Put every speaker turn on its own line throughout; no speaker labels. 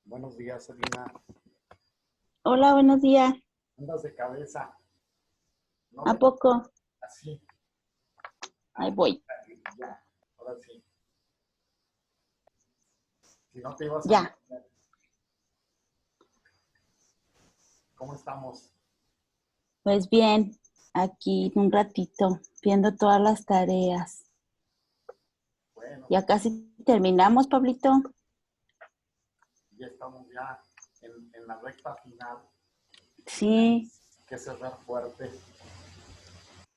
Buenos días, Selina.
Hola, buenos días.
Andas de cabeza. No
¿A
te...
poco?
Así.
Ahí voy.
Ya, ahora sí. Si no te ibas a...
Ya.
¿Cómo estamos?
Pues bien, aquí un ratito, viendo todas las tareas.
Bueno,
Ya casi terminamos, Pablito.
ya estamos ya en la recta final.
Sí,
Hay que cerrar fuerte.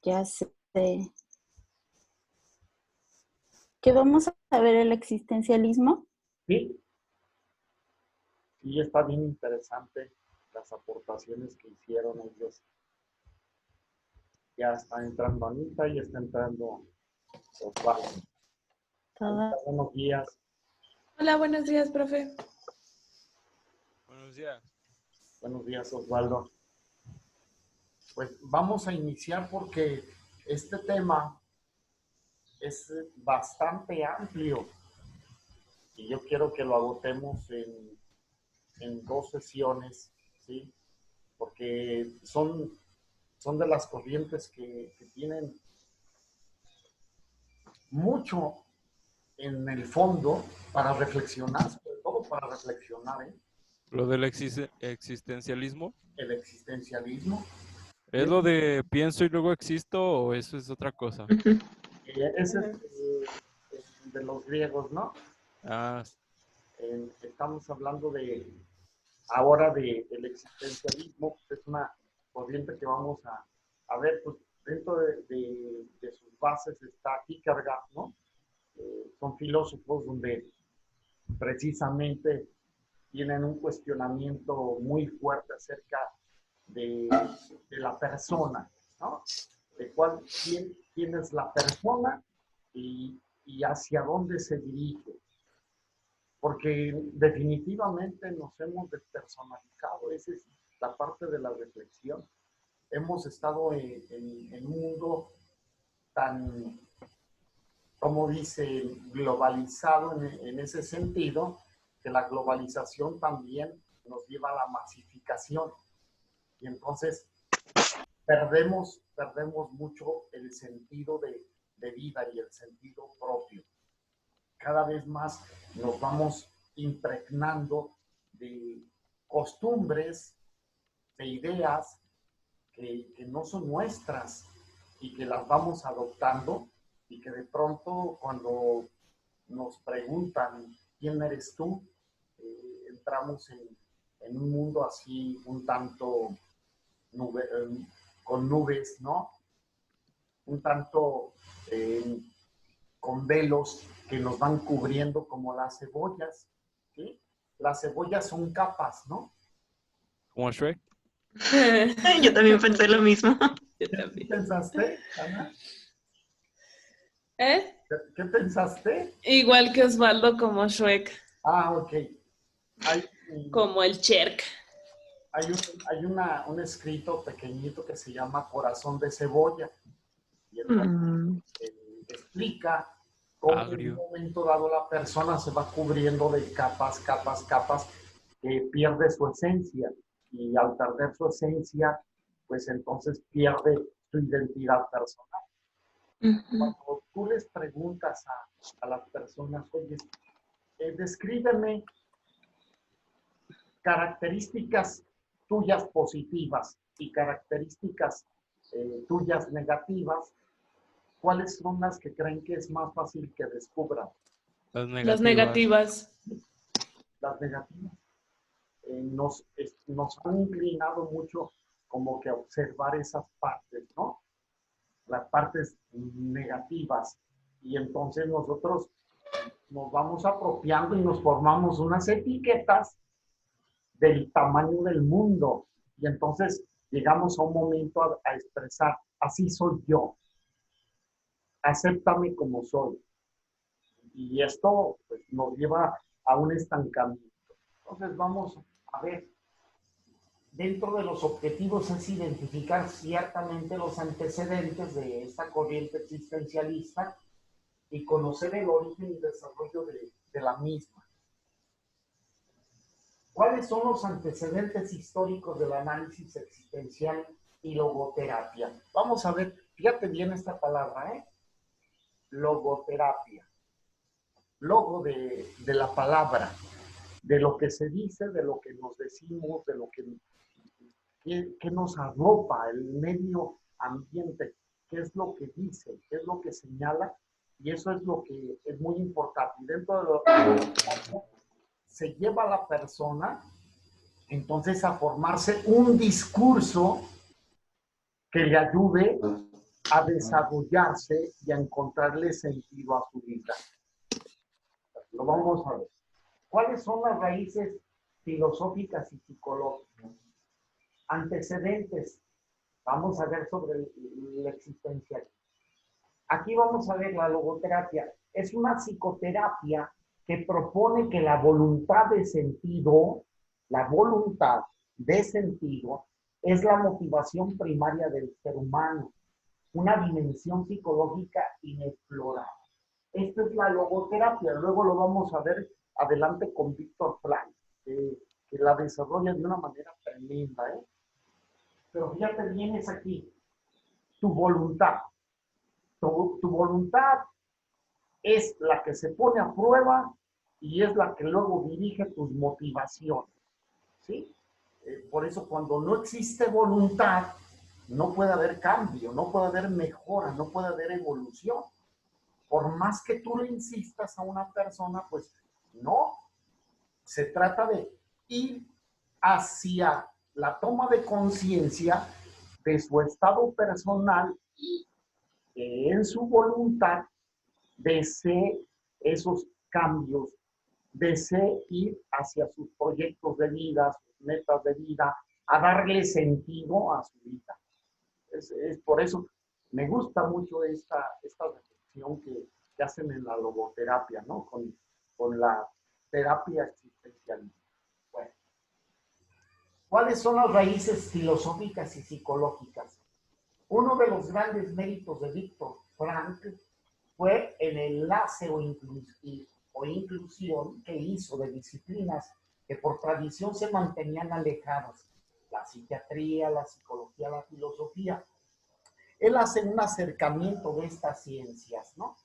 ya sé. ¿Qué vamos a ver el existencialismo?
Sí, sí, está bien interesante las aportaciones que hicieron ellos. Ya está entrando Anita y está entrando Osvaldo. Anita,
Todas.
buenos días.
Hola, buenos días, profe.
Buenos días.
Buenos días, Osvaldo. Pues vamos a iniciar porque este tema es bastante amplio y yo quiero que lo agotemos en dos sesiones, ¿sí? Porque son de las corrientes que tienen mucho en el fondo para reflexionar, sobre todo para reflexionar, ¿eh?
Lo del existencialismo,
El existencialismo.
¿es lo de pienso y luego existo o eso es otra cosa?
Ese es de los griegos, ¿no?
Ah,
Estamos hablando ahora del existencialismo, que es una corriente que vamos a ver, pues dentro de sus bases está Kierkegaard, ¿no? Son filósofos donde precisamente tienen un cuestionamiento muy fuerte acerca de la persona, ¿no? Quién es la persona y hacia dónde se dirige. Porque definitivamente nos hemos despersonalizado, esa es la parte de la reflexión. Hemos estado en un mundo tan, como dice, globalizado en ese sentido, que la globalización también nos lleva a la masificación. Y entonces perdemos mucho el sentido de vida y el sentido propio. Cada vez más nos vamos impregnando de costumbres, de ideas que no son nuestras y que las vamos adoptando y que de pronto cuando nos preguntan quién eres tú, entramos en un mundo así un tanto nube, con nubes, ¿no? Un tanto con velos que nos van cubriendo como las cebollas, ¿sí? Las cebollas son capas, ¿no?
como Shrek.
Yo también pensé lo mismo.
Yo
¿Qué
también.
pensaste, Ana?
¿Eh?
¿Qué pensaste?
Igual que Osvaldo como Shrek,
Ah, ok. Hay,
como el Cherk.
hay un escrito pequeñito que se llama Corazón de Cebolla. Y entonces explica cómo en un
Agrio.
momento dado la persona se va cubriendo de capas, capas, capas, que pierde su esencia. Y al perder su esencia, pues entonces pierde su identidad personal. Cuando tú les preguntas a las personas, oye, descríbeme características tuyas positivas y características tuyas negativas, ¿cuáles son las que creen que es más fácil que descubran?
Las
Las
negativas.
negativas.
Las negativas. Nos han inclinado mucho como que a observar esas partes, ¿no? Las partes negativas. Y entonces nosotros nos vamos apropiando y nos formamos unas etiquetas del tamaño del mundo. Y entonces llegamos a un momento a expresar, así soy yo, acéptame como soy. Y esto pues, nos lleva a un estancamiento. Entonces vamos a ver, dentro de los objetivos es identificar ciertamente los antecedentes de esta corriente existencialista y conocer el origen y desarrollo de la misma. ¿Cuáles son los antecedentes históricos del análisis existencial y logoterapia? Vamos a ver, fíjate bien esta palabra, ¿eh? Logoterapia. Logo de la palabra, de lo que se dice, de lo que nos decimos, de lo que nos arropa, el medio ambiente, qué es lo que dice, qué es lo que señala, y eso es lo que es muy importante. Y dentro de lo que se lleva a la persona, entonces, a formarse un discurso que le ayude a desarrollarse y a encontrarle sentido a su vida. Lo vamos a ver. ¿Cuáles son las raíces filosóficas y psicológicas? Antecedentes. Vamos a ver sobre la existencia. Aquí vamos a ver la logoterapia. Es una psicoterapia que propone que la voluntad de sentido es la motivación primaria del ser humano, una dimensión psicológica inexplorada. Esta es la logoterapia. Luego lo vamos a ver adelante con Víctor Frank, que la desarrolla de una manera tremenda, ¿eh? Pero fíjate bien, es aquí. Tu voluntad. Tu voluntad es la que se pone a prueba y es la que luego dirige tus motivaciones, ¿sí? Por eso cuando no existe voluntad, no puede haber cambio, no puede haber mejora, no puede haber evolución. Por más que tú le insistas a una persona, pues no. Se trata de ir hacia la toma de conciencia de su estado personal y que en su voluntad desee esos cambios, desee ir hacia sus proyectos de vida, sus metas de vida, a darle sentido a su vida. Es por eso me gusta mucho esta reflexión que hacen en la logoterapia, ¿no? Con la terapia existencial. Bueno, ¿cuáles son las raíces filosóficas y psicológicas? Uno de los grandes méritos de Víctor Frank fue el enlace o inclusión que hizo de disciplinas que por tradición se mantenían alejadas. La psiquiatría, la psicología, la filosofía. Él hace un acercamiento de estas ciencias, ¿no?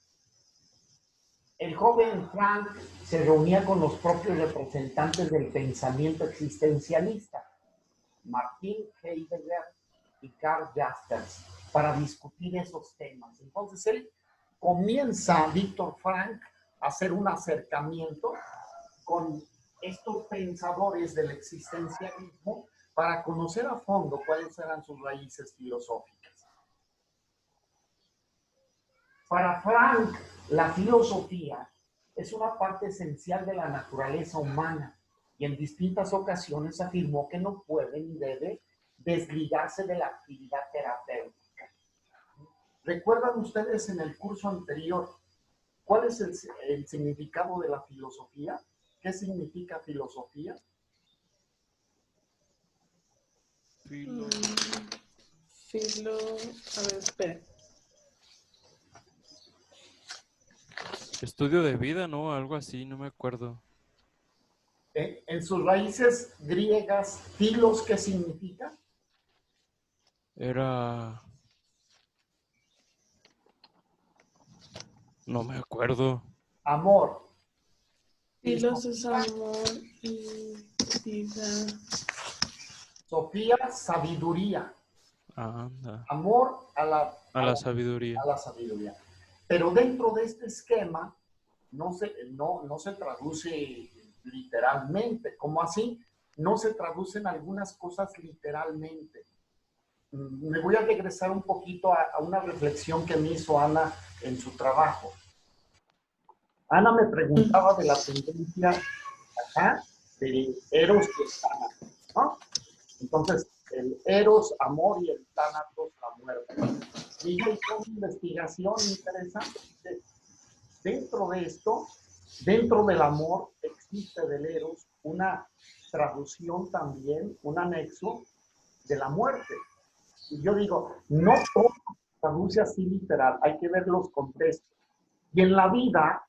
El joven Frank se reunía con los propios representantes del pensamiento existencialista, Martin Heidegger y Karl Jaspers, para discutir esos temas. Entonces él comienza, Víctor Frank, a hacer un acercamiento con estos pensadores del existencialismo para conocer a fondo cuáles eran sus raíces filosóficas. Para Frank, la filosofía es una parte esencial de la naturaleza humana y en distintas ocasiones afirmó que no puede ni debe desligarse de la actividad terapéutica. ¿Recuerdan ustedes en el curso anterior cuál es el significado de la filosofía? ¿Qué significa filosofía?
A ver, espera.
Estudio de vida, ¿no? Algo así, no me acuerdo.
En sus raíces griegas, filos, ¿qué significa?
Era... No me acuerdo.
Amor.
Filos es amor y vida.
Sofía, sabiduría.
Anda.
Amor a
la sabiduría.
A la sabiduría. Pero dentro de este esquema no se traduce literalmente. ¿Cómo así? No se traducen algunas cosas literalmente. Me voy a regresar un poquito a una reflexión que me hizo Ana en su trabajo. Ana me preguntaba de la tendencia de Eros y Tánatos, ¿no? Entonces, el Eros, amor, y el Tánatos, la muerte. Y yo hice una investigación interesante. Dentro de esto, dentro del amor, existe del Eros una traducción también, un anexo de la muerte. Y yo digo, no todo se traduce así literal, hay que ver los contextos. Y en la vida,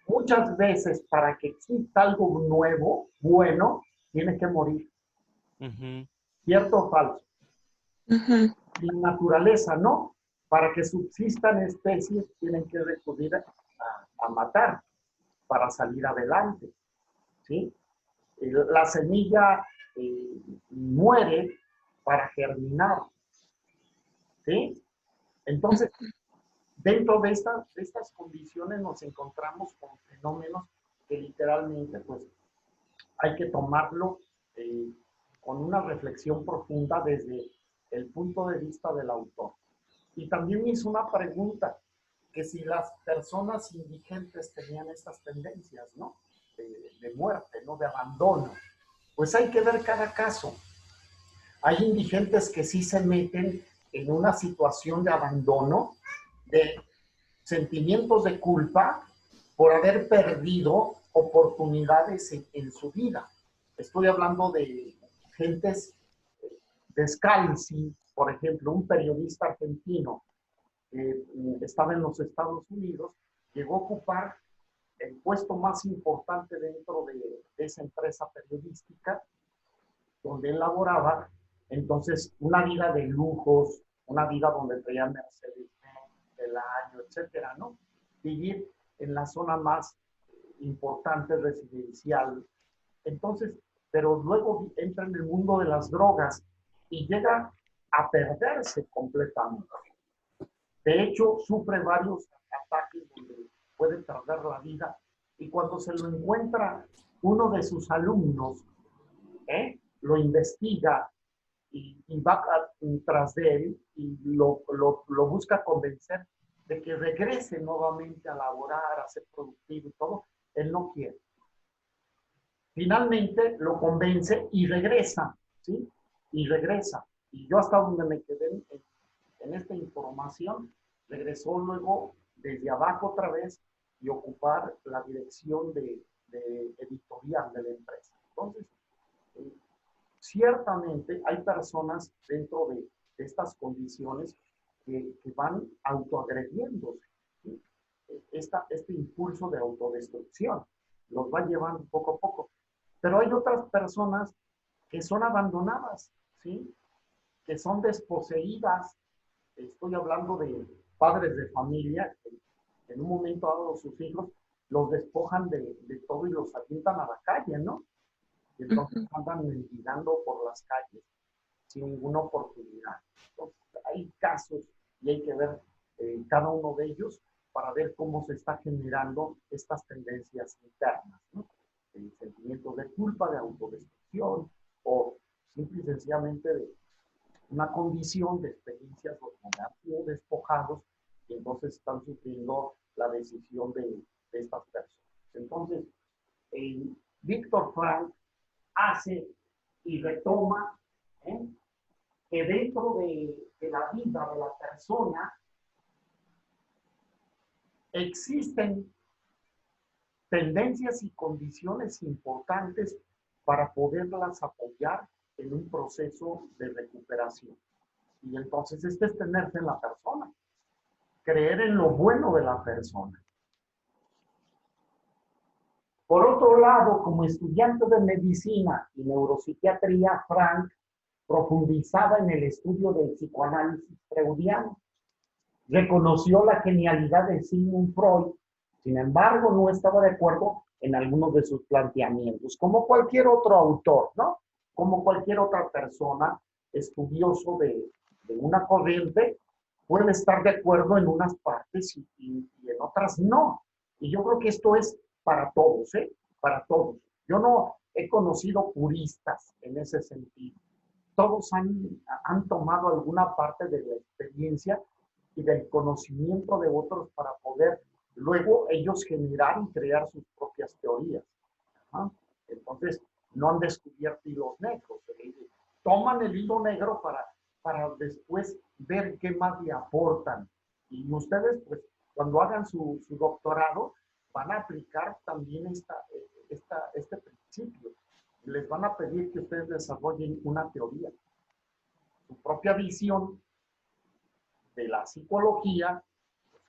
muchas veces para que exista algo nuevo, bueno, tiene que morir.
Ujú.
¿Cierto o falso?
Ujú.
La naturaleza, ¿no? Para que subsistan especies, tienen que recurrir a matar para salir adelante, ¿sí? La semilla muere para germinar, ¿sí? Entonces, dentro de estas condiciones nos encontramos con fenómenos que literalmente, pues, hay que tomarlo eh, con una reflexión profunda desde el punto de vista del autor. Y también me hizo una pregunta, que si las personas indigentes tenían estas tendencias, ¿no? De muerte, ¿no? De abandono. Pues hay que ver cada caso. Hay indigentes que sí se meten en una situación de abandono, de sentimientos de culpa por haber perdido oportunidades en su vida. Estoy hablando de gentes de Scalzi, por ejemplo, un periodista argentino que estaba en los Estados Unidos, llegó a ocupar el puesto más importante dentro de esa empresa periodística donde él laboraba. Entonces, una vida de lujos, una vida donde traía Mercedes del año, etcétera, ¿no? Vivir en la zona más importante residencial. Entonces, pero luego entra en el mundo de las drogas y llega a perderse completamente. De hecho, sufre varios ataques donde puede perder la vida. Y cuando se lo encuentra uno de sus alumnos, lo investiga y va tras de él y lo busca convencer de que regrese nuevamente a laborar, a ser productivo y todo, él no quiere. Finalmente lo convence y regresa, ¿sí? Y regresa. Y yo hasta donde me quedé en esta información, regresó luego desde abajo otra vez y ocupar la dirección de editorial de la empresa. Entonces, ciertamente hay personas dentro de estas condiciones que van autoagrediéndose, ¿sí? Este impulso de autodestrucción los va llevando poco a poco. Pero hay otras personas que son abandonadas, ¿sí? Que son desposeídas. Estoy hablando de padres de familia que en un momento dado sus hijos los despojan de todo y los avientan a la calle, ¿no? Y entonces andan mendigando por las calles sin ninguna oportunidad. Entonces, hay casos y hay que ver cada uno de ellos para ver cómo se está generando estas tendencias internas, ¿no? Sentimientos de culpa, de autodestrucción o simple y sencillamente de una condición de experiencias donde han sido despojados y entonces están sufriendo la decisión de estas personas. Entonces, Víctor Frank hace y retoma que dentro de la vida de la persona existen tendencias y condiciones importantes para poderlas apoyar en un proceso de recuperación. Y entonces este es tenerse en la persona, creer en lo bueno de la persona. Por otro lado, como estudiante de medicina y neuropsiquiatría, Frank profundizaba en el estudio del psicoanálisis freudiano. Reconoció la genialidad de Sigmund Freud, sin embargo, no estaba de acuerdo en algunos de sus planteamientos, como cualquier otro autor, ¿no? Como cualquier otra persona estudioso de una corriente, puede estar de acuerdo en unas partes y en otras no. Y yo creo que esto es para todos, ¿eh? Para todos. Yo no he conocido puristas en ese sentido. Todos han tomado alguna parte de la experiencia y del conocimiento de otros para poder luego ellos generar y crear sus propias teorías. ¿Ah? Entonces, no han descubierto hilos negros. Toman el hilo negro para después ver qué más le aportan. Y ustedes, pues, cuando hagan su doctorado, van a aplicar también este principio. Les van a pedir que ustedes desarrollen una teoría, su propia visión de la psicología,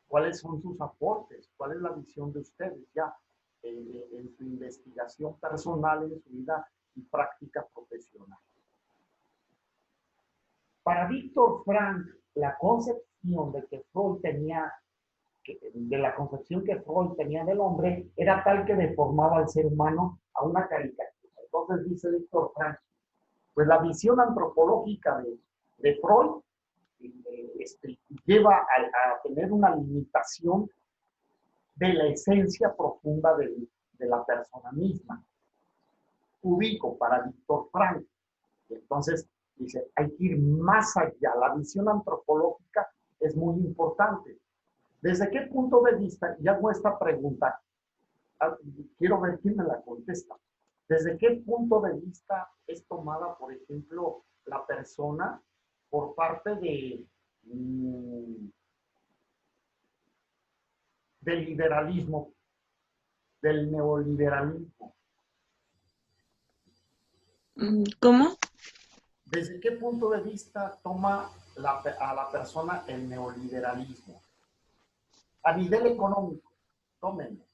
¿Cuáles son sus aportes? ¿Cuál es la visión de ustedes ya en su investigación personal, en su vida y práctica profesional? Para Víctor Frank, la concepción de que Freud tenía, de la concepción que Freud tenía del hombre, era tal que deformaba al ser humano a una caricatura. Entonces dice Víctor Frank, pues la visión antropológica de Freud lleva a tener una limitación de la esencia profunda de la persona misma. Ubico para Víctor Frank. Entonces, dice, hay que ir más allá. La visión antropológica es muy importante. ¿Desde qué punto de vista? Y hago esta pregunta. Quiero ver quién me la contesta. ¿Desde qué punto de vista es tomada, por ejemplo, la persona por parte del liberalismo, del neoliberalismo?
¿Cómo?
¿Desde qué punto de vista toma a la persona el neoliberalismo? A nivel económico, tómenlo.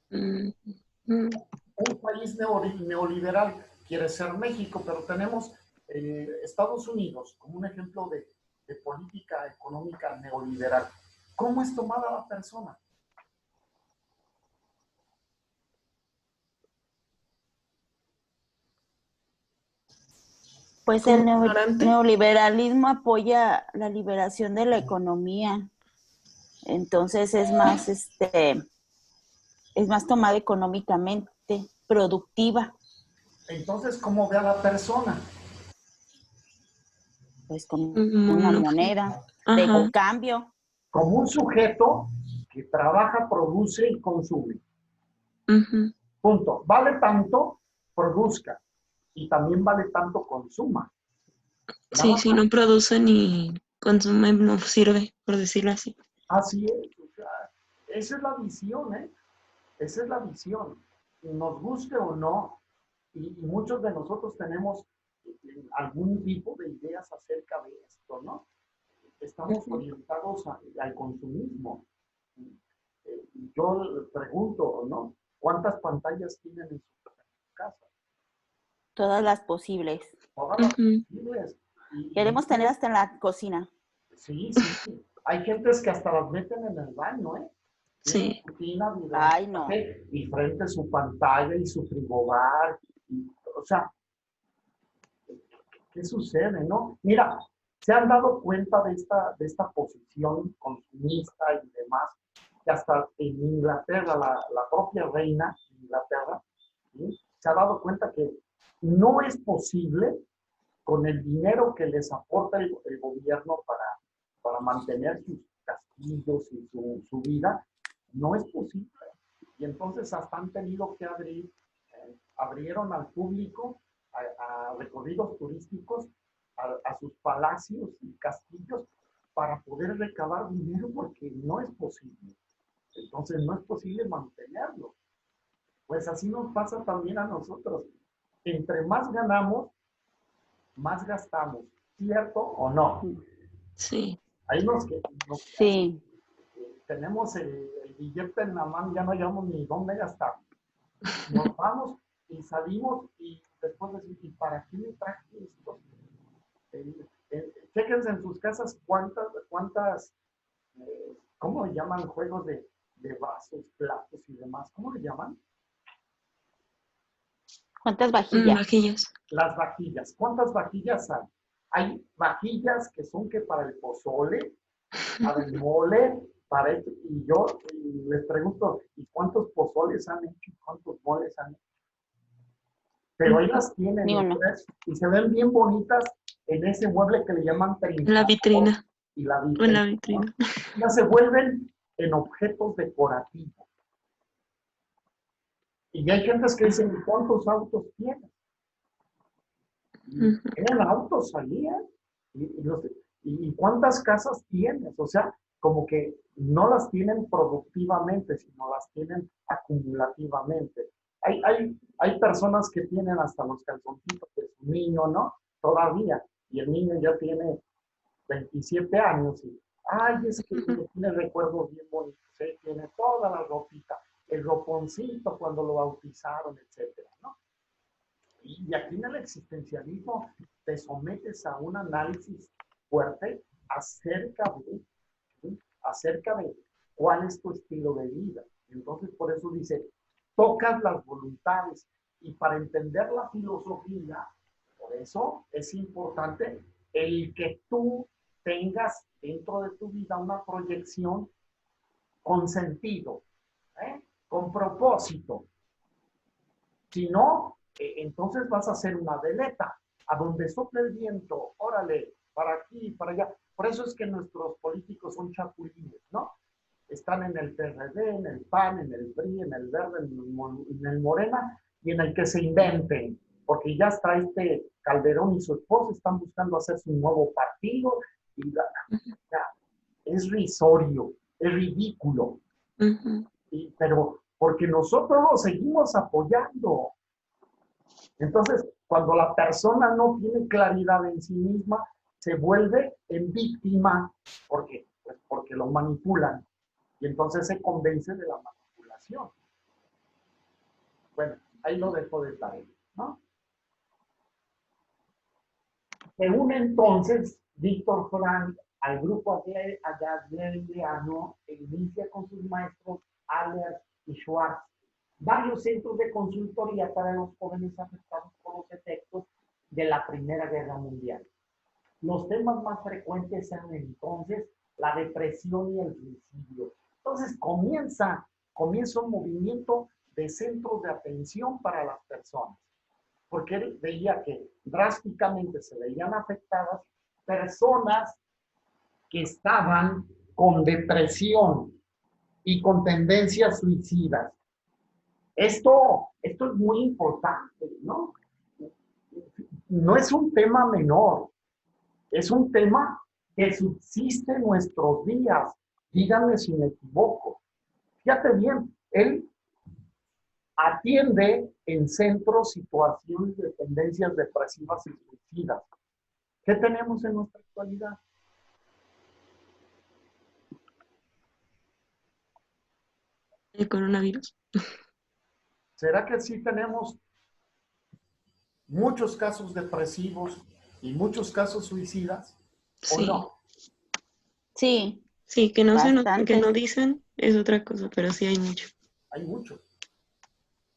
Mm, mm,
Un país neoliberal quiere ser México, pero tenemos Estados Unidos como un ejemplo de política económica neoliberal. ¿Cómo es tomada la persona?
Pues
¿Como
el
ignorante?
neoliberalismo apoya la liberación de la economía. Entonces es más tomada económicamente, productiva,
Entonces, ¿cómo ve a la persona?
pues con
como
una
un objeto.
moneda de
Ajá.
cambio.
Como un sujeto que trabaja, produce y consume.
Ujú.
Punto. Vale tanto, produzca. Y también vale tanto, consuma.
Sí,
Nada
si
más.
no produce ni consume, no sirve, por decirlo así.
Así es. O sea, esa es la visión, ¿eh? Esa es la visión. Nos guste o no, y muchos de nosotros tenemos algún tipo de ideas acerca de esto, ¿no? Estamos
Ujú.
orientados al consumismo. Yo pregunto, ¿no? ¿Cuántas pantallas tienen en su casa?
Todas las posibles.
Todas las
Ujú.
posibles. Y
Queremos tener hasta en la cocina.
sí, sí. Hay gentes que hasta las meten en el baño, ¿eh? Tienen
Sí.
rutina,
Ay, no.
y frente a su pantalla y su frigobar. O sea, ¿qué sucede, no? Mira, se han dado cuenta de esta posición consumista y demás, que hasta en Inglaterra, la propia reina de Inglaterra, ¿sí? Se ha dado cuenta que no es posible con el dinero que les aporta el gobierno para mantener sus castillos y su vida, no es posible. Y entonces hasta han tenido que abrieron al público a recorridos turísticos, a sus palacios y castillos para poder recabar dinero porque no es posible. Entonces no es posible mantenerlo. Pues así nos pasa también a nosotros. Entre más ganamos, más gastamos. ¿Cierto o no?
Sí.
Ahí
Sí.
tenemos el billete en la mano, ya no hayamos ni dónde gastar. Nos vamos y salimos y después decimos, ¿y para qué me traje esto? Chéquense en sus casas ¿cómo le llaman? Juegos de vasos, platos y demás. ¿Cómo le llaman?
¿Cuántas vajillas?
Vajillas.
Las vajillas. ¿Cuántas vajillas hay? Hay vajillas que son que para el pozole, para el mole, para esto. Y yo les pregunto, ¿y cuántos pozoles han hecho? ¿Y cuántos moles han hecho? Pero ahí las tienen
Ni uno.
ustedes y se ven bien bonitas en ese mueble que le llaman
En la
trincador
vitrina.
y la
O en la
vitrina,
vitrina.
¿no? Ya se vuelven en objetos decorativos. Y hay gente que dicen, ¿cuántos autos tienes? Y
Ujú.
tienen autos allí, ¿eh? Y cuántas casas tienes, o sea, como que no las tienen productivamente, sino las tienen acumulativamente. Hay personas que tienen hasta los calzoncitos de su niño, ¿no? Todavía, y el niño ya tiene 27 años y, ay, es que tiene recuerdos bien bonitos, ¿eh? Tiene toda la ropita, el roponcito cuando lo bautizaron, etcétera, ¿no? Y aquí en el existencialismo te sometes a un análisis fuerte acerca de cuál es tu estilo de vida. Entonces, por eso dice, tocas las voluntades. Y para entender la filosofía, por eso es importante el que tú tengas dentro de tu vida una proyección con sentido, con propósito. Si no, entonces vas a hacer una veleta, a donde sople el viento, órale, para aquí, para allá. Por eso es que nuestros políticos son chapulines, ¿no? Están en el PRD, en el PAN, en el PRI, en el Verde, en el Morena, y en el que se inventen, porque ya está Calderón y su esposa están buscando hacerse un nuevo partido, y ya, es risorio, es ridículo. Pero porque nosotros lo seguimos apoyando. Entonces, cuando la persona no tiene claridad en sí misma, se vuelve en víctima, porque lo manipulan. Y entonces se convence de la manipulación. Bueno, ahí lo dejo de tarea, ¿no? Se une entonces Víctor Frank al grupo adleriano e inicia con sus maestros Adler y Schwartz varios centros de consultoría para los jóvenes afectados por los efectos de la Primera Guerra Mundial. Los temas más frecuentes eran entonces la depresión y el suicidio. Entonces comienza un movimiento de centros de atención para las personas, porque él veía que drásticamente se veían afectadas personas que estaban con depresión y con tendencias suicidas. Esto es muy importante, ¿no? No es un tema menor, es un tema que subsiste en nuestros días. Díganme si me equivoco. Fíjate bien, él atiende en centros situaciones de tendencias depresivas y suicidas. ¿Qué tenemos en nuestra actualidad?
El coronavirus.
¿Será que sí tenemos muchos casos depresivos y muchos casos suicidas?
Sí.
¿O no?
Sí,
Sí, que no
bastante.
dicen es otra cosa, pero sí hay mucho.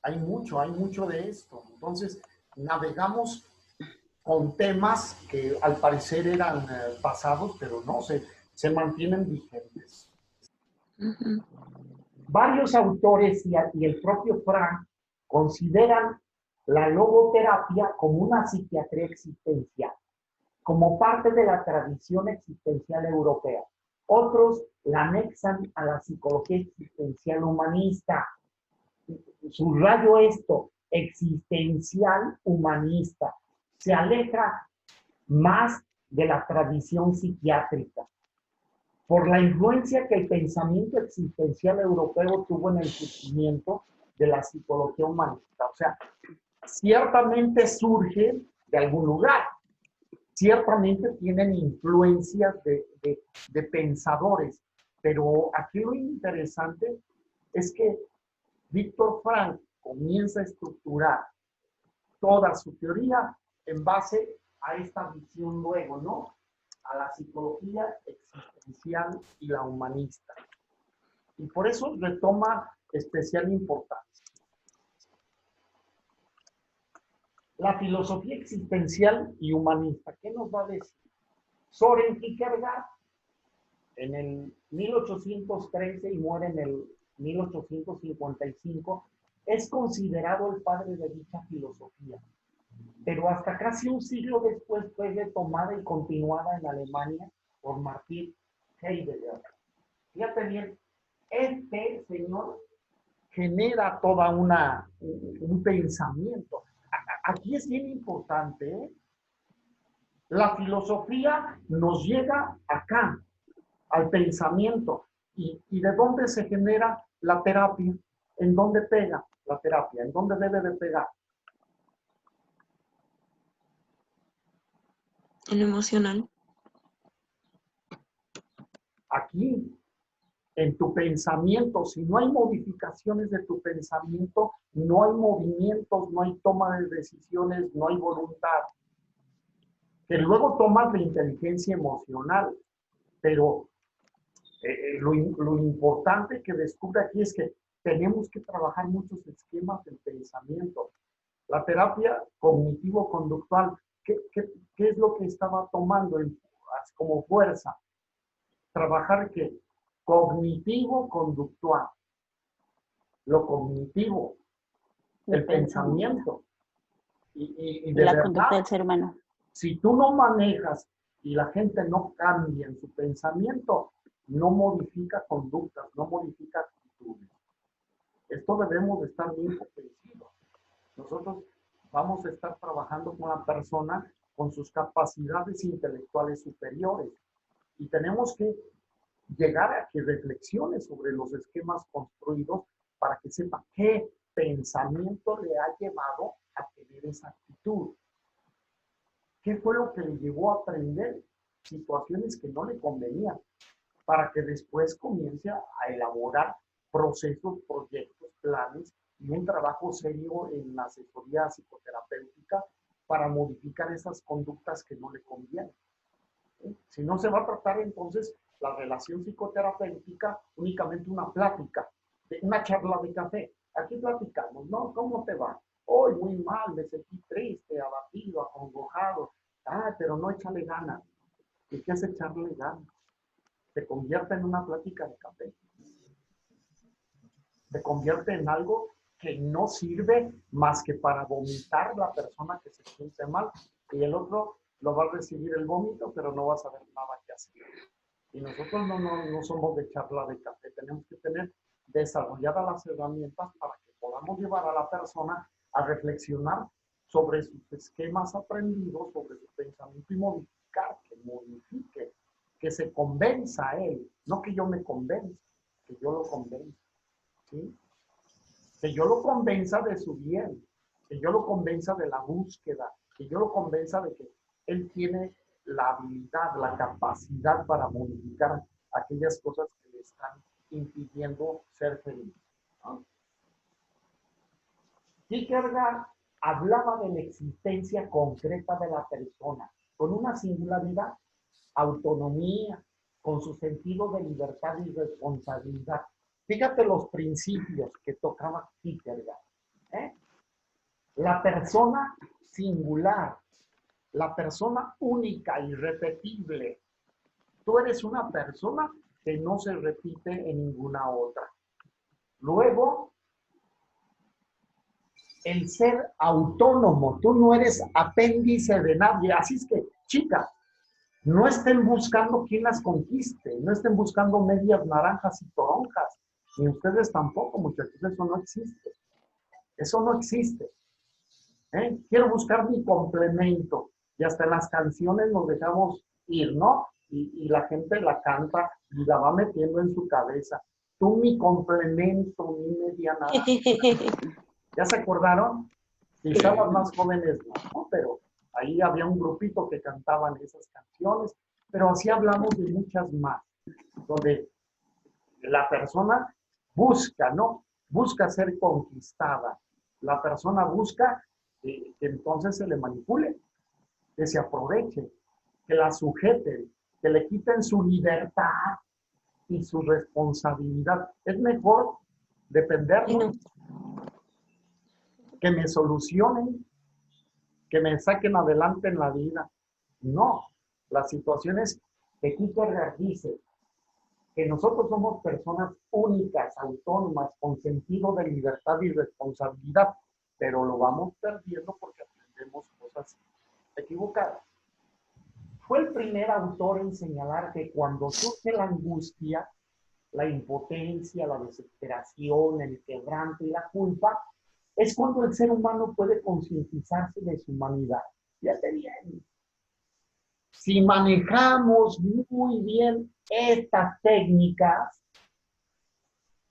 Hay mucho de esto. Entonces, navegamos con temas que al parecer eran pasados, pero no, se mantienen vigentes. Varios autores y el propio Frank consideran la logoterapia como una psiquiatría existencial, como parte de la tradición existencial europea. Otros la anexan a la psicología existencial humanista. Subrayo esto, existencial humanista. Se aleja más de la tradición psiquiátrica por la influencia que el pensamiento existencial europeo tuvo en el surgimiento de la psicología humanista. O sea, ciertamente surge de algún lugar, ciertamente tienen influencias de pensadores, pero aquí lo interesante es que Víctor Frank comienza a estructurar toda su teoría en base a esta visión luego, ¿no? A la psicología existencial y la humanista. Y por eso retoma especial importancia. La filosofía existencial y humanista, ¿qué nos va a decir? Soren Kierkegaard, en el 1813 y muere en el 1855, es considerado el padre de dicha filosofía. Pero hasta casi un siglo después fue retomada y continuada en Alemania por Martin Heidegger. Fíjate bien, este señor genera toda un pensamiento. Aquí es bien importante, ¿eh? La filosofía nos llega acá, al pensamiento. ¿Y de dónde se genera la terapia? ¿En dónde pega la terapia? ¿En dónde debe de pegar?
En lo emocional.
aquí, en tu pensamiento. Si no hay modificaciones de tu pensamiento, no hay movimientos, no hay toma de decisiones, no hay voluntad. Que luego tomas de inteligencia emocional, pero lo importante que descubre aquí es que tenemos que trabajar muchos esquemas del pensamiento. La terapia cognitivo-conductual, ¿qué es lo que estaba tomando como fuerza? Trabajar que cognitivo-conductual. Lo cognitivo, el pensamiento. Y de
la conducta
verdad,
del ser humano.
si tú no manejas y la gente no cambia en su pensamiento, no modifica conductas, no modifica actitudes. Esto debemos de estar bien convencidos. Nosotros vamos a estar trabajando con una persona con sus capacidades intelectuales superiores y tenemos que llegar a que reflexione sobre los esquemas construidos para que sepa qué pensamiento le ha llevado a tener esa actitud. ¿Qué fue lo que le llevó a aprender situaciones que no le convenían? Para que después comience a elaborar procesos, proyectos, planes y un trabajo serio en la asesoría psicoterapéutica para modificar esas conductas que no le convienen. Si no, se va a tratar entonces la relación psicoterapéutica únicamente una plática, una charla de café. Aquí platicamos, ¿no? ¿Cómo te va? Hoy muy mal, me sentí triste, abatido, acongojado. Pero no, échale ganas. ¿Y qué es echarle ganas? Se convierte en una plática de café. Se convierte en algo que no sirve más que para vomitar la persona que se siente mal y el otro lo va a recibir el vómito, pero no va a saber nada que hacer. Y nosotros no somos de charla de café, tenemos que tener desarrolladas las herramientas para que podamos llevar a la persona a reflexionar sobre sus esquemas aprendidos, sobre su pensamiento y modificar, que modifique, que se convenza a él, no que yo me convenza, que yo lo convenza, ¿sí? Que yo lo convenza de su bien, que yo lo convenza de la búsqueda, que yo lo convenza de que él tiene la habilidad, la capacidad para modificar aquellas cosas que le están impidiendo ser feliz, ¿no? Kierkegaard hablaba de la existencia concreta de la persona, con una singularidad, autonomía, con su sentido de libertad y responsabilidad. Fíjate los principios que tocaba Kierkegaard. La persona singular, la persona única, irrepetible. Tú eres una persona que no se repite en ninguna otra. Luego, el ser autónomo. Tú no eres apéndice de nadie. Así es que, chicas, no estén buscando quién las conquiste. No estén buscando medias naranjas y toronjas. Ni ustedes tampoco, muchachos. Eso no existe. Eso no existe. Quiero buscar mi complemento. Y hasta en las canciones nos dejamos ir, ¿no? Y la gente la canta y la va metiendo en su cabeza. Tú mi complemento, mi media naranja. ¿Ya se acordaron? Quizás las más jóvenes no, pero ahí había un grupito que cantaban esas canciones, pero así hablamos de muchas más, donde la persona busca, ¿no? Busca ser conquistada. La persona busca que entonces se le manipule, que se aproveche, que la sujeten, que le quiten su libertad y su responsabilidad. Es mejor dependernos, que me solucionen, que me saquen adelante en la vida. No, las situaciones que Kierkegaard dice que nosotros somos personas únicas, autónomas, con sentido de libertad y responsabilidad, pero lo vamos perdiendo porque aprendemos cosas equivocadas. Fue el primer autor en señalar que cuando surge la angustia, la impotencia, la desesperación, el quebranto y la culpa, es cuando el ser humano puede concientizarse de su humanidad. Fíjate bien. Si manejamos muy bien estas técnicas,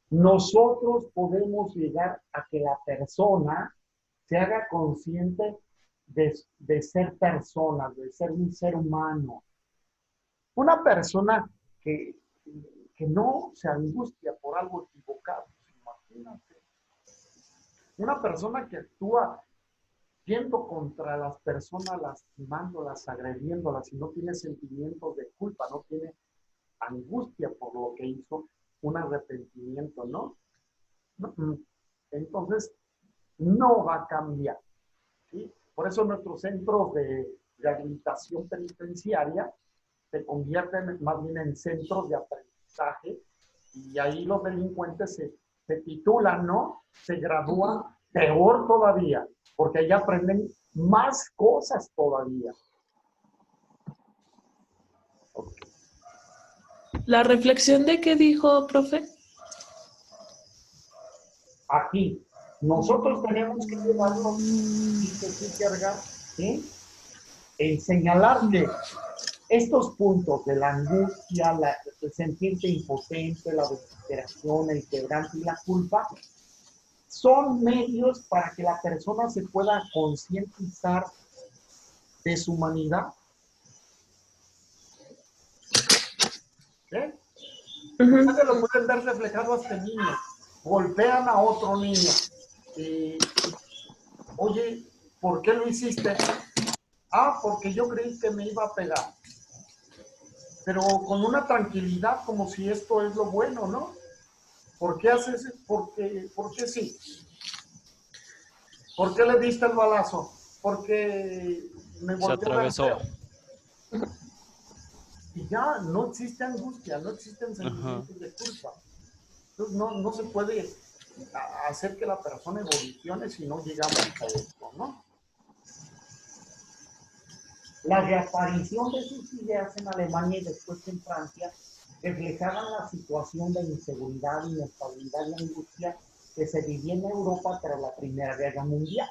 nosotros podemos llegar a que la persona se haga consciente de ser persona, de ser un ser humano. Una persona que que no se angustia por algo equivocado. Imagínate. Una persona que actúa yendo contra las personas, lastimándolas, agrediéndolas y no tiene sentimientos de culpa, no tiene angustia por lo que hizo, un arrepentimiento, ¿no? Entonces, no va a cambiar, ¿sí? Por eso nuestros centros de rehabilitación penitenciaria se convierten más bien en centros de aprendizaje y ahí los delincuentes se titulan, ¿no? Se gradúan, peor todavía, porque ahí aprenden más cosas todavía. Okay.
¿La reflexión de qué dijo, profe?
Aquí, nosotros tenemos que llevarnos, dice Kierkegaard, ¿sí? En señalar que estos puntos de la angustia, el sentirse impotente, la desesperación, el quebranto y la culpa, son medios para que la persona se pueda concientizar de su humanidad. ¿Eh? Ustedes lo pueden ver reflejado hasta el niño. Golpean a otro niño. Oye, ¿por qué lo hiciste? Ah, porque yo creí que me iba a pegar. Pero con una tranquilidad como si esto es lo bueno, ¿no? ¿Por qué haces? ¿Por qué sí? ¿Por qué le diste el balazo? Porque me volteó a ver feo. Y ya no existe angustia, no existen sentimientos de culpa. Entonces no se puede hacer que la persona evolucione si no llegamos a esto, ¿no? La reaparición de sus ideas en Alemania y después en Francia reflejaban la situación de inseguridad, inestabilidad y angustia que se vivía en Europa tras la Primera Guerra Mundial.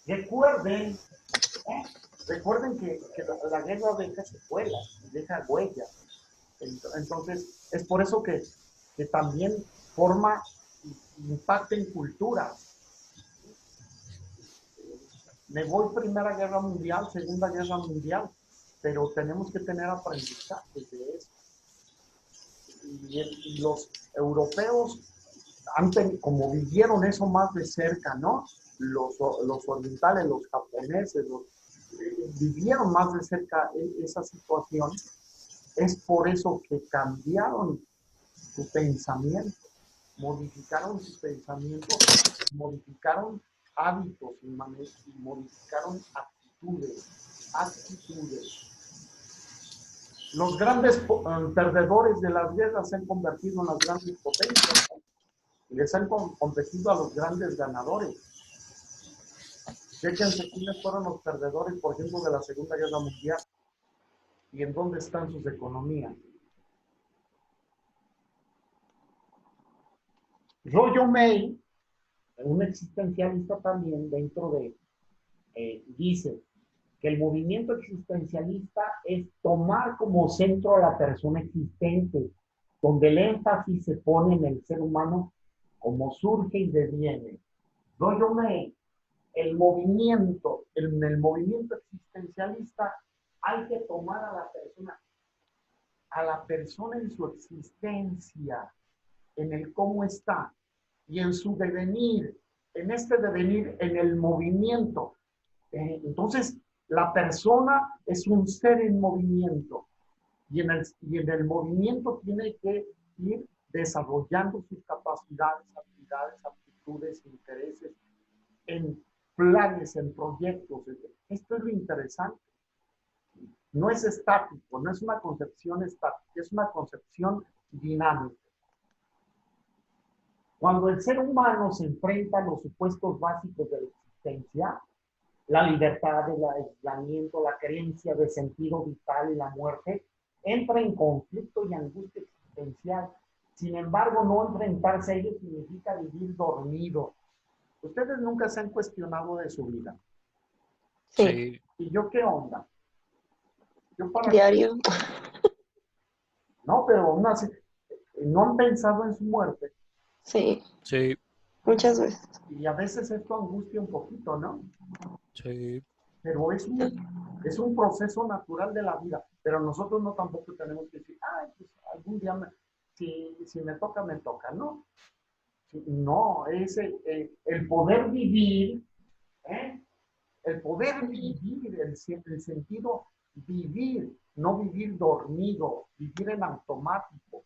Recuerden que la guerra deja secuelas, deja huellas. Entonces, es por eso que también forma impacto en culturas. Me voy Primera Guerra Mundial, Segunda Guerra Mundial, pero tenemos que tener aprendizaje de eso. Y los europeos, como vivieron eso más de cerca, ¿no? Los orientales, los japoneses, vivieron más de cerca esa situación, es por eso que cambiaron su pensamiento, modificaron su pensamiento, modificaron hábitos y modificaron actitudes. Los grandes perdedores de las guerras se han convertido en las grandes potencias y les han competido a los grandes ganadores. Fíjense quiénes fueron los perdedores, por ejemplo, de la Segunda Guerra Mundial y en dónde están sus economías. Rollo May, un existencialista también dentro de, dice que el movimiento existencialista es tomar como centro a la persona existente, donde el énfasis se pone en el ser humano como surge y deviene. Rollo May, en el movimiento existencialista hay que tomar a la persona en su existencia, en el cómo está y en su devenir, en este devenir, en el movimiento. Entonces, la persona es un ser en movimiento y en el movimiento tiene que ir desarrollando sus capacidades, habilidades, aptitudes, intereses, en planes, en proyectos. Esto es lo interesante. No es estático, no es una concepción estática, es una concepción dinámica. Cuando el ser humano se enfrenta a los supuestos básicos de la existencia, la libertad, el aislamiento, la creencia de sentido vital y la muerte, entra en conflicto y angustia existencial. Sin embargo, no enfrentarse a ello significa vivir dormido. Ustedes nunca se han cuestionado de su vida.
Sí.
¿Y yo qué onda? Yo para
Diario.
No, pero aún así, no han pensado en su muerte.
Sí.
Sí.
Muchas veces.
Y a veces esto angustia un poquito, ¿no?
Sí.
Pero es un proceso natural de la vida. Pero nosotros no tampoco tenemos que decir, ay, pues algún día, si me toca, me toca, ¿no? No, es el poder vivir, ¿eh? El poder vivir, el sentido vivir, no vivir dormido, vivir en automático.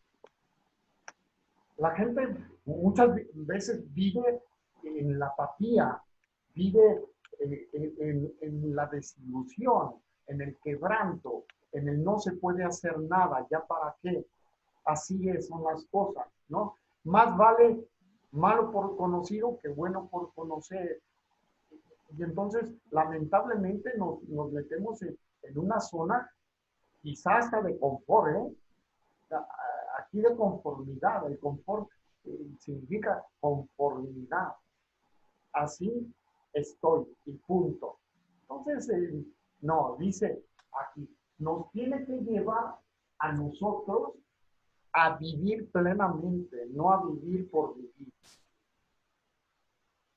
La gente muchas veces vive en la apatía, vive en la desilusión, en el quebranto, en el no se puede hacer nada, ¿ya para qué? Así son las cosas, ¿no? Más vale malo por conocido que bueno por conocer. Y entonces, lamentablemente, nos metemos en una zona quizás hasta de confort, ¿eh? Aquí de conformidad. El confort significa conformidad. Así estoy y punto. Entonces, no, dice aquí, nos tiene que llevar a nosotros a vivir plenamente, no a vivir por vivir.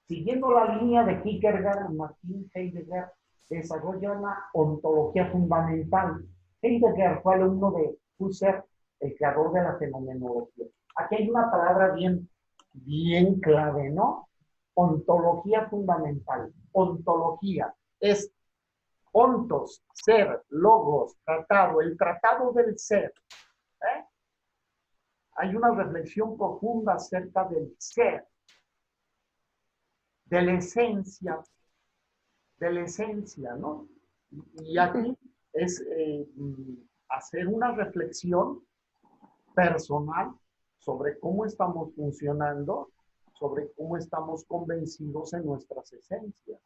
Siguiendo la línea de Kierkegaard, Martin Heidegger desarrolla una ontología fundamental. Heidegger fue alumno de Husserl, el creador de la fenomenología. Aquí hay una palabra bien clave, ¿no? Ontología fundamental. Ontología es ontos, ser, logos, tratado, el tratado del ser. ¿Eh? Hay una reflexión profunda acerca del ser, de la esencia, ¿no? Y aquí es hacer una reflexión personal sobre cómo estamos funcionando, sobre cómo estamos convencidos en nuestras esencias.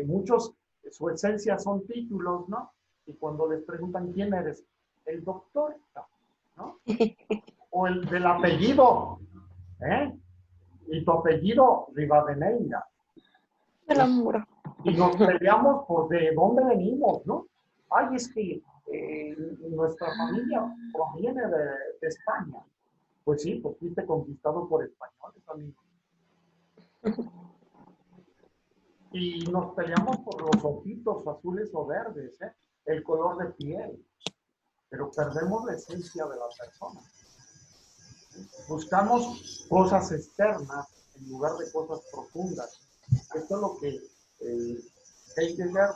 Muchos, su esencia son títulos, ¿no? Y cuando les preguntan quién eres, el doctor, ¿no? O el del apellido, ¿eh? Y tu apellido, Rivadeneira.
El amor.
Y nos peleamos por de dónde venimos, ¿no? Ay, es que nuestra familia proviene de España. Pues sí, pues fuiste conquistado por españoles, amigo. Y nos peleamos por los ojitos azules o verdes, ¿eh? El color de piel. Pero perdemos la esencia de la persona. Buscamos cosas externas en lugar de cosas profundas. Esto es lo que Heidegger,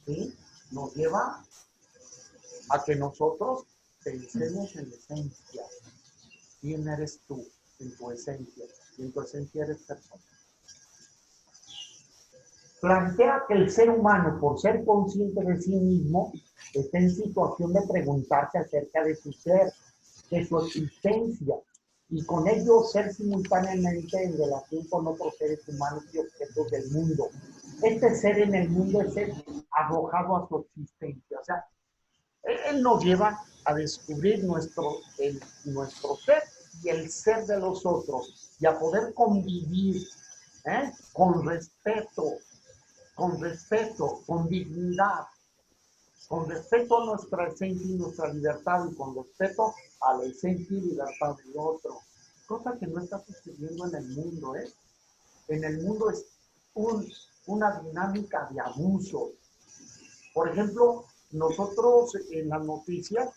¿sí?, nos lleva a que nosotros pensemos en la esencia. ¿Quién eres tú en tu esencia? Y en tu esencia eres persona. Plantea que el ser humano, por ser consciente de sí mismo, está en situación de preguntarse acerca de su ser, de su existencia, y con ello ser simultáneamente en relación con otros seres humanos y objetos del mundo. Este ser en el mundo es ser arrojado a su existencia. O sea, él nos lleva a descubrir nuestro ser y el ser de los otros y a poder convivir con respeto, con dignidad, con respeto a nuestra esencia y nuestra libertad y con respeto a la esencia y libertad del otro. Cosa que no está sucediendo en el mundo, ¿eh? En el mundo es una dinámica de abuso. Por ejemplo, nosotros en las noticias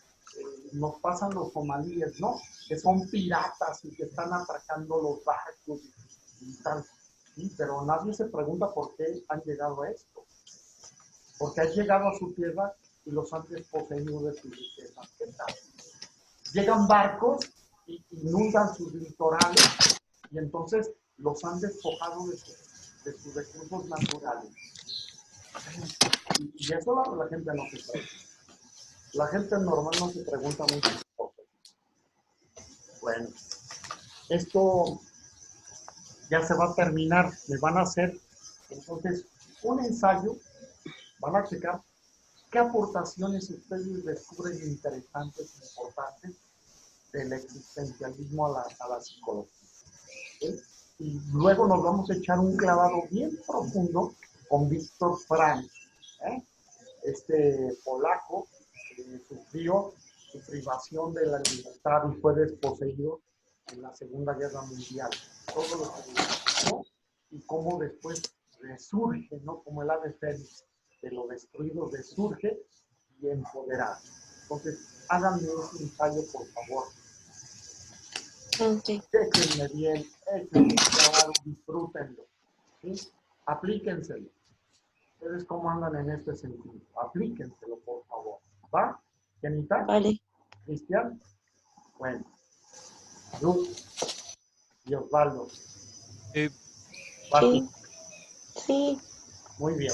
nos pasan los somalíes, ¿no? Que son piratas y que están atracando los barcos y tal. Sí, pero nadie se pregunta por qué han llegado a esto. Porque han llegado a su tierra y los han desposeído de su riqueza. ¿Qué tal? Llegan barcos y inundan sus litorales y entonces los han despojado de sus recursos naturales. Y eso la gente no se pregunta. La gente normal no se pregunta muchas cosas. Bueno, esto ya se va a terminar. Me van a hacer entonces un ensayo. Van a checar qué aportaciones ustedes descubren interesantes e importantes del existencialismo a la psicología. ¿Sí? Y luego nos vamos a echar un clavado bien profundo con Víctor Frank, este polaco que sufrió su privación de la libertad y fue desposeído en la Segunda Guerra Mundial. Todo lo que vivió y cómo después resurge, ¿no? Como el ave fénix, de lo destruido resurge y empoderado. Entonces, háganme ese ensayo, por favor.
Ok.
Échenme bien, échenme claro, disfrútenlo. ¿Sí? Aplíquenselo. ¿Ustedes cómo andan en este sentido? Aplíquenselo, por favor. ¿Va? ¿Kenita?
Vale.
¿Cristian? Bueno. Ruth y Osvaldo.
Eh,
Pati,
Sí. Sí.
muy bien.